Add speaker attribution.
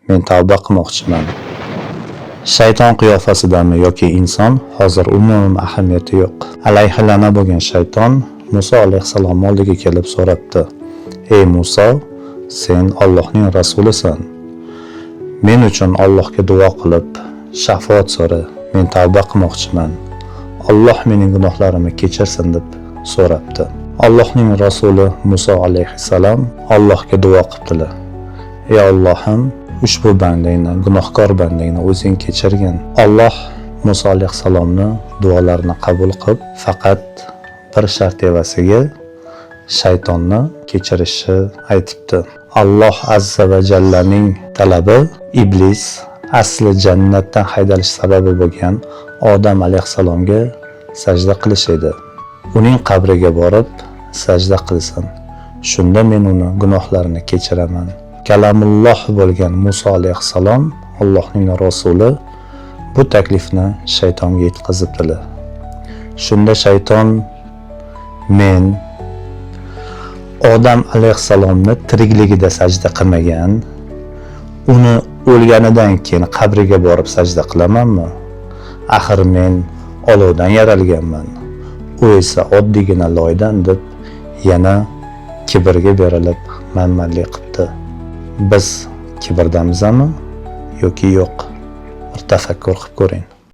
Speaker 1: men tavba qilmoqchiman. Shayton qiyofasidami yoki inson, hozir umuman ahamiyati yo'q. Alayhilana bo'lgan shayton Muso alayhissalom oldiga kelib so'rabdi: "Ey Muso, sen Allohning rasulisan. Men uchun Allohga duo qilib, shafaat so'ra. Men tavba qilmoqchiman. Alloh mening gunohlarimni kechirsin" deb so'rabdi. Allohning rasuli Muso alayhissalom Allohga duo qildilar: "Ey Allohim, ushbu bandangni, gunohkor bandangni o'zing kechirgin." Alloh Muso alayhissalomni duolarini qabul qilib, faqat bir shart evasiga shaytonni kechirishni aytibdi. Alloh azza va jallaning talabi iblis asli jannatdan haydalish sababi bo'lgan Odam alayhissalomga sajda qilish edi. Uning qabriga borib sajda qilsin. Shunda men uni gunohlarini kechiraman. Kalamulloh bo'lgan Muso alayhissalom, Allohning rasuli, bu taklifni shaytonga yetkazibdilar. Shunda shayton men Odam alayhissalomni tirikligida sajda qilmagan, uni o'lganidan keyin qabriga borib sajda qilamanmi? Axir men olovdan yaralganman. U esa oddiygina loydan deb yana kibrga berilib manmanlik qildi. Biz kibrdamizmi yoki yo'q? Bir tafakkur qilib ko'ring.